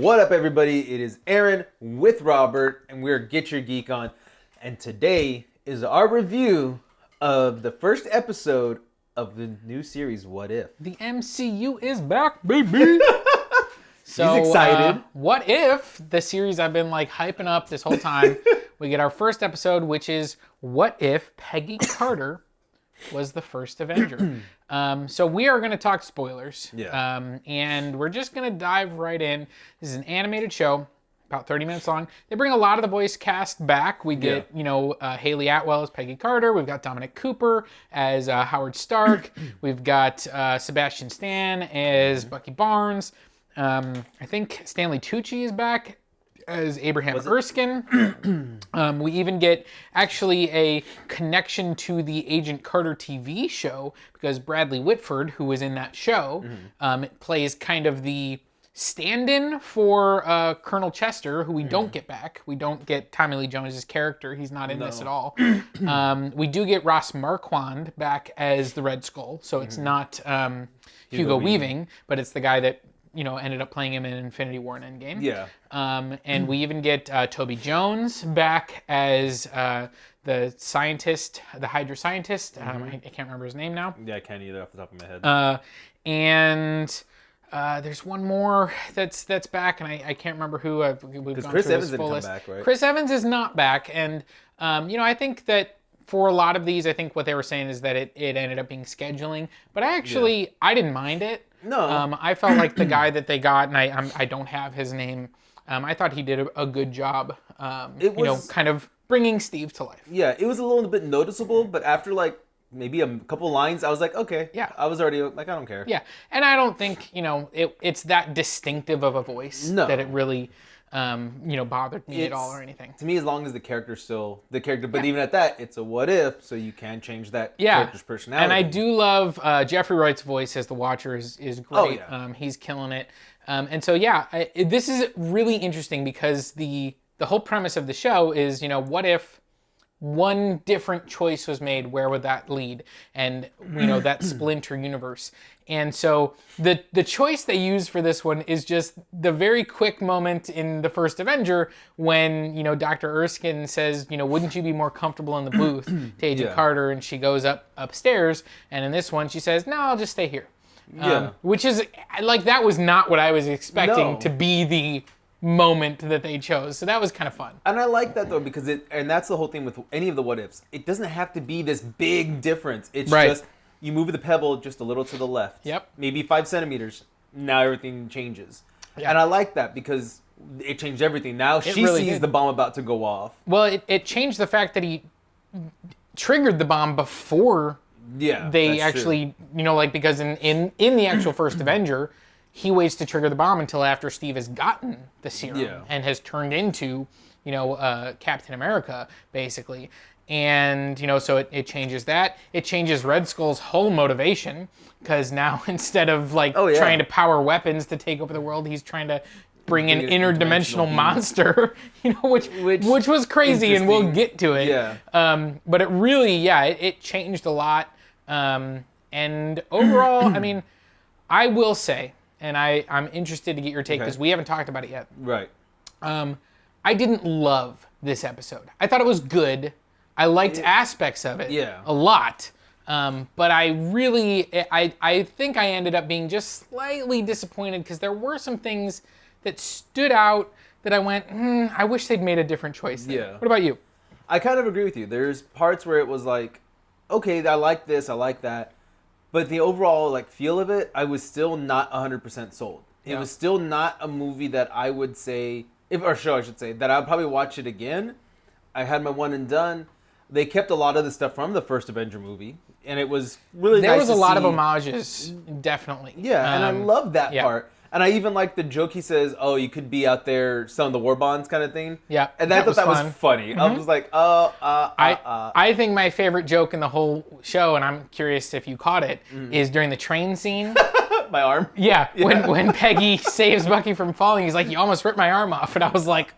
What up, everybody? It is Aaron with Robert, and we're Get Your Geek On. And today is our review of the first episode of the new series, What If? The MCU is back, baby! So, He's excited. What if the series I've been hyping up this whole time, we get our first episode, which is What If Peggy Carter was the first Avenger? So we are going to talk spoilers. Yeah. And we're just going to dive right in. This is an animated show, about 30 minutes long. They bring a lot of the voice cast back. We get, Haley Atwell as Peggy Carter. We've got Dominic Cooper as Howard Stark. We've got Sebastian Stan as Bucky Barnes. I think Stanley Tucci is back as Abraham Erskine. We even get actually a connection to the Agent Carter TV show because Bradley Whitford, who was in that show, plays kind of the stand-in for Colonel Chester, who we don't get back. We don't get Tommy Lee Jones' character. He's not in this at all. We do get Ross Marquand back as the Red Skull, so it's not Hugo Weaving, but it's the guy that ended up playing him in Infinity War and Endgame. Yeah. And we even get Toby Jones back as the scientist, the Hydra scientist. I can't remember his name now. Yeah, I can't either off the top of my head. And there's one more that's back, and I can't remember who. We've gone Chris through Evans this full didn't come list. back, right? Chris Evans is not back, and I think that for a lot of these, I think what they were saying is that it ended up being scheduling, but I didn't mind it. No. I felt like the guy that they got, and I don't have his name. I thought he did a good job. Kind of bringing Steve to life. Yeah, it was a little bit noticeable, but after maybe a couple lines, I was like, okay. Yeah. I was already I don't care. Yeah, and I don't think it's that distinctive of a voice that it really bothered me at all or anything. To me, as long as the character's still the character, but even at that, it's a what if, so you can change that character's personality. And I do love Jeffrey Wright's voice as the Watcher is great. Oh, yeah. He's killing it. And so this is really interesting because the whole premise of the show is what if one different choice was made, where would that lead? And that splinter universe. And so the choice they use for this one is just the very quick moment in the first Avenger when Dr. Erskine says, wouldn't you be more comfortable in the booth to Agent Carter? And she goes upstairs, and in this one she says, no, I'll just stay here. Which is that was not what I was expecting to be the moment that they chose. So that was kind of fun. And I like that though, because and that's the whole thing with any of the what ifs. It doesn't have to be this big difference. It's just you move the pebble just a little to the left. Yep. Maybe 5 centimeters. Now everything changes. Yeah. And I like that because it changed everything. Now she really sees did. the bomb about to go off. Well, it changed the fact that he triggered the bomb before they actually, because in the actual first Avenger, he waits to trigger the bomb until after Steve has gotten the serum and has turned into, Captain America, basically. And, so it changes that. It changes Red Skull's whole motivation, because now instead of, trying to power weapons to take over the world, he's trying to bring an interdimensional monster, which was crazy, and we'll get to it. Yeah. But it really, it changed a lot. And overall, I will say, and I'm interested to get your take because we haven't talked about it yet. Right. I didn't love this episode. I thought it was good. I liked aspects of it a lot. But I think I ended up being just slightly disappointed because there were some things that stood out that I went, I wish they'd made a different choice there. Yeah. What about you? I kind of agree with you. There's parts where it was like, okay, I like this, I like that. But the overall feel of it, I was still not 100% sold. It was still not a movie that I would say, show I should say, that I'd probably watch it again. I had my one and done. They kept a lot of the stuff from the first Avenger movie, and it was really nice to see. There was a lot of homages, definitely. Yeah, and I love that part. And I even like the joke he says, oh, you could be out there selling the war bonds kind of thing. Yeah, and I thought that was funny. I was like, I think my favorite joke in the whole show, and I'm curious if you caught it, is during the train scene. My arm? Yeah, when Peggy saves Bucky from falling, he's like, you almost ripped my arm off. And I was like,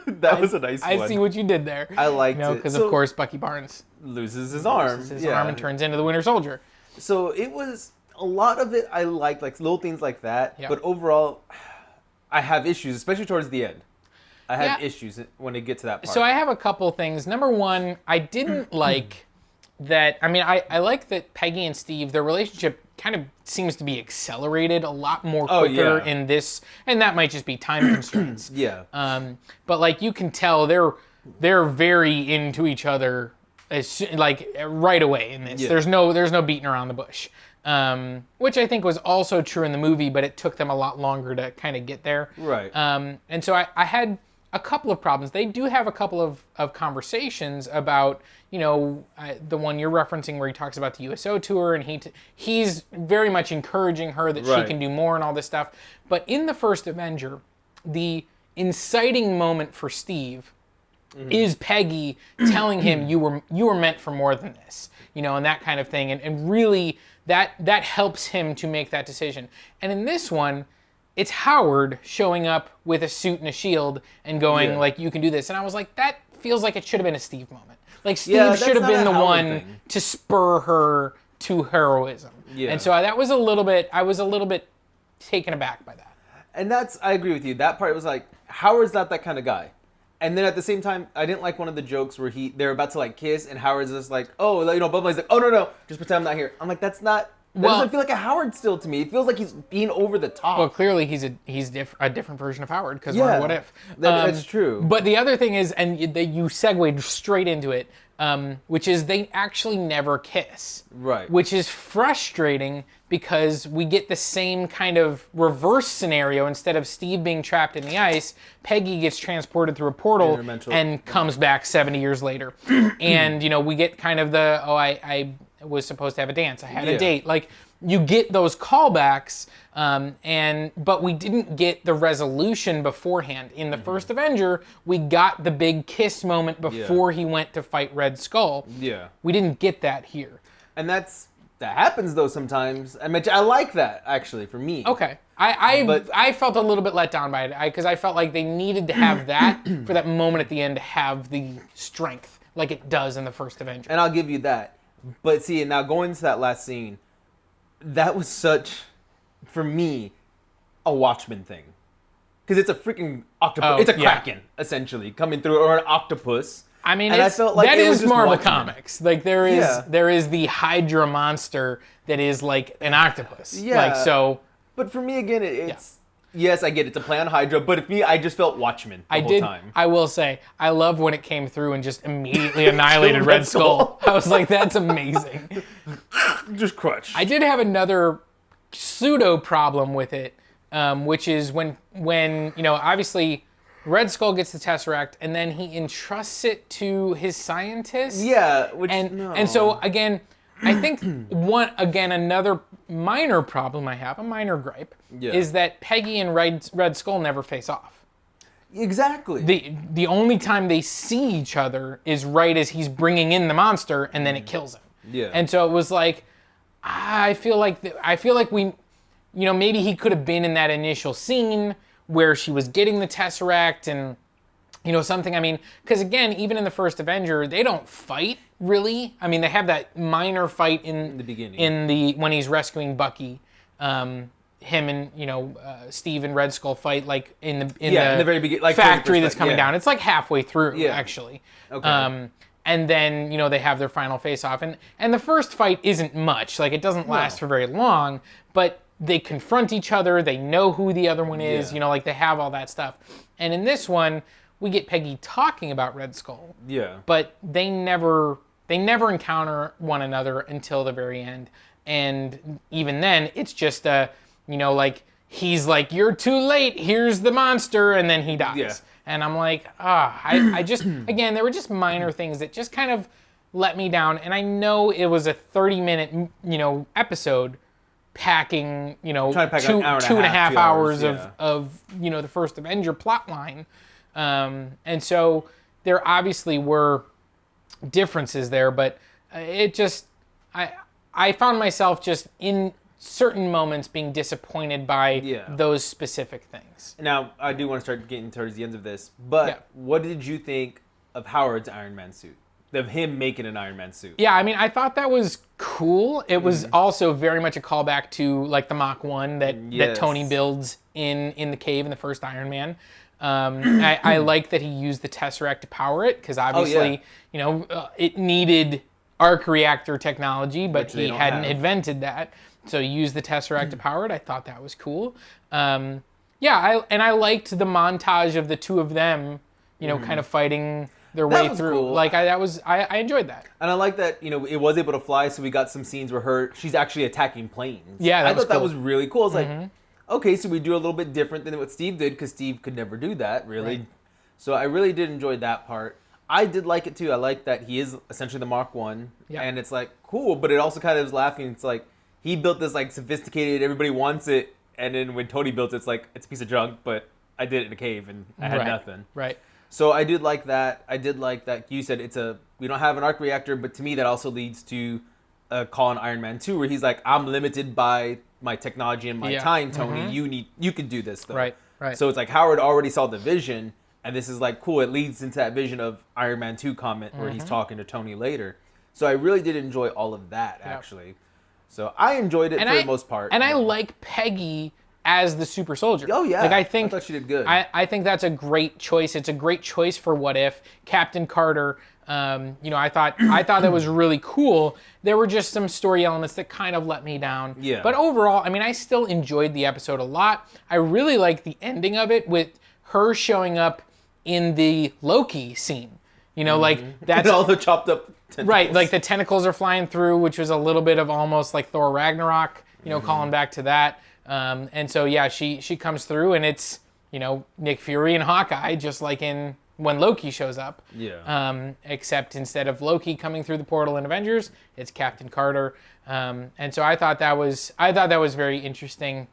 that was a nice one. I see what you did there. I liked it. Because, of course, Bucky Barnes loses his arm. And turns into the Winter Soldier. So it was, a lot of it I liked, little things like that. Yep. But overall, I have issues, especially towards the end. I had Yeah. issues when it gets to that part. So I have a couple things. Number one, I didn't like that. I mean, I like that Peggy and Steve, their relationship kind of seems to be accelerated a lot more quicker yeah. in this, and that might just be time constraints. Yeah. But like you can tell, they're very into each other, like right away in this. Yeah. There's no beating around the bush. Which I think was also true in the movie, but it took them a lot longer to kind of get there. Right. And so I had a couple of problems. They do have a couple of conversations about, the one you're referencing where he talks about the USO tour, and he's very much encouraging her that she Right. can do more and all this stuff. But in the first Avenger, the inciting moment for Steve is Peggy telling him you were meant for more than this, and that kind of thing, and really that helps him to make that decision. And in this one, it's Howard showing up with a suit and a shield and going Yeah. like, you can do this. And I was like, that feels like it should have been a Steve moment. Like Steve Yeah, that's should have not been a the Howard one thing. to spur her to heroism. Yeah. And so I was a little bit taken aback by that. And I agree with you. That part was like, Howard's not that kind of guy. And then at the same time, I didn't like one of the jokes where they're about to like kiss, and Howard's just like, oh, Bubba's like, oh no, just pretend I'm not here. I'm like, that doesn't feel like a Howard still to me. It feels like he's being over the top. Well, clearly he's a different version of Howard because what if? That's true. But the other thing is, and you segued straight into it, which is they actually never kiss. Right. Which is frustrating because we get the same kind of reverse scenario. Instead of Steve being trapped in the ice, Peggy gets transported through a portal and comes back 70 years later. And, we get kind of I was supposed to have a dance. I had a date. Like, you get those callbacks, but we didn't get the resolution beforehand. In the first Avenger, we got the big kiss moment before he went to fight Red Skull. Yeah. We didn't get that here. And that happens though sometimes. I like that actually for me. Okay. I felt a little bit let down by it because I felt like they needed to have that for that moment at the end to have the strength like it does in the first Avenger. And I'll give you that. But see, now going into that last scene, that was such, for me, a Watchmen thing. Because it's a freaking octopus. It's a kraken, essentially, coming through, or an octopus. I mean, I felt like that it was is just Marvel Watchmen. Comics. Like there is the Hydra monster that is like an octopus. Yeah. Like so. But for me, again, it's... Yes, I get it. It's a play on Hydra, but for me, I just felt Watchmen the whole time. I will say, I love when it came through and just immediately annihilated Red Skull. I was like, that's amazing. Just crutch. I did have another pseudo problem with it, which is when obviously Red Skull gets the Tesseract and then he entrusts it to his scientist. Yeah, And so again, I think another minor problem I have, a minor gripe, is that Peggy and Red Skull never face off. Exactly. The only time they see each other is right as he's bringing in the monster, and then it kills him. Yeah. And so it was like, I feel like we, maybe he could have been in that initial scene where she was getting the Tesseract and, something. I mean, because again, even in the first Avenger, they don't fight really. I mean, they have that minor fight in the beginning, when he's rescuing Bucky. Him and Steve and Red Skull fight like in the very beginning, like factory that's coming down. It's like halfway through actually. Okay. And then they have their final face off, and the first fight isn't much. Like it doesn't last for very long, but they confront each other. They know who the other one is. Yeah. Like they have all that stuff. And in this one, we get Peggy talking about Red Skull. Yeah. But they never encounter one another until the very end. And even then, it's just like he's like, you're too late. Here's the monster, and then he dies. Yeah. And I'm like, I just again, there were just minor things that just kind of let me down. And I know it was a 30-minute episode, packing Trying to pack two an hour and a and a half, half 2 hours hours, of the first Avenger plot line. And so there obviously were differences there, but it just I found myself just in certain moments being disappointed by those specific things. Now, I do want to start getting towards the end of this, but what did you think of Howard's Iron Man suit? of him making an Iron Man suit. Yeah, I mean, I thought that was cool. It was also very much a callback to like the Mach 1 that Yes. Tony builds in the cave in the first Iron Man. I like that he used the Tesseract to power it because obviously, it needed arc reactor technology, but Which they he don't hadn't have. invented that. So he used the Tesseract to power it. I thought that was cool. I liked the montage of the two of them, kind of fighting their way was through. cool. Like I enjoyed that. And I like that, it was able to fly, so we got some scenes where she's actually attacking planes. Yeah, that I was thought that cool. was really cool. I was like, okay, so we do a little bit different than what Steve did, because Steve could never do that, really. Right. So I really did enjoy that part. I did like it, too. I like that he is essentially the Mark 1, and it's, like, cool, but it also kind of was laughing. It's like, he built this, like, sophisticated, everybody wants it, and then when Tony built it, it's like, it's a piece of junk, but I did it in a cave, and I had nothing. Right. So I did like that. I did like that. You said we don't have an arc reactor, but to me that also leads to a call on Iron Man 2 where he's like, I'm limited by my technology and my time, Tony. You can do this though. Right. So it's like Howard already saw the vision, and this is like cool. It leads into that vision of Iron Man 2 comment where he's talking to Tony later. So I really did enjoy all of that actually. So I enjoyed it for the most part. And I like Peggy as the super soldier. Oh yeah. Like I thought she did good. I think that's a great choice. It's a great choice for What If. Captain Carter, I thought that was really cool. There were just some story elements that kind of let me down. Yeah. But overall, I mean, I still enjoyed the episode a lot. I really like the ending of it with her showing up in the Loki scene. Like that's and all the chopped up tentacles. Right, like the tentacles are flying through, which was a little bit of almost like Thor Ragnarok, calling back to that. And so, yeah, she comes through, and it's, Nick Fury and Hawkeye, just like in when Loki shows up. Yeah. Except instead of Loki coming through the portal in Avengers, it's Captain Carter. And so I thought that was very interesting.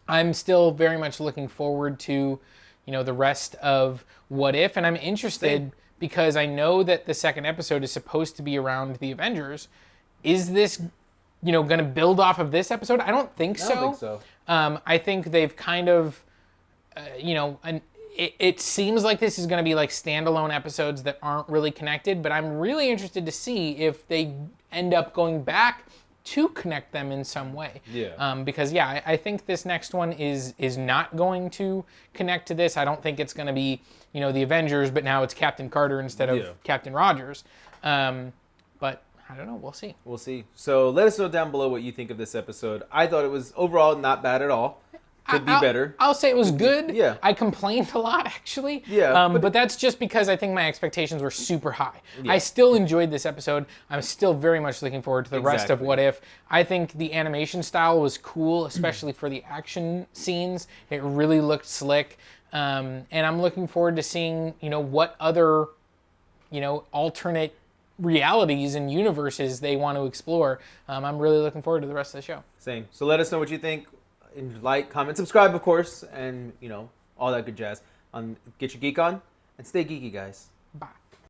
I'm still very much looking forward to, the rest of What If, and I'm interested because I know that the second episode is supposed to be around the Avengers. Is this going to build off of this episode? I don't think so. I don't think so. I think they've kind of, it seems like this is going to be like standalone episodes that aren't really connected, but I'm really interested to see if they end up going back to connect them in some way. Yeah. Because, yeah, I think this next one is not going to connect to this. I don't think it's going to be, the Avengers, but now it's Captain Carter instead of Captain Rogers. But I don't know. We'll see. We'll see. So let us know down below what you think of this episode. I thought it was overall not bad at all. Could be better. I'll say it was good. Yeah. I complained a lot, actually. Yeah, but that's just because I think my expectations were super high. I still enjoyed this episode. I'm still very much looking forward to the rest of What If. I think the animation style was cool, especially for the action scenes. It really looked slick. And I'm looking forward to seeing, what other, alternate realities and universes they want to explore. I'm really looking forward to the rest of the show. Same. So let us know what you think. Like, comment, subscribe, of course, and all that good jazz. Get your geek on and stay geeky, guys. Bye.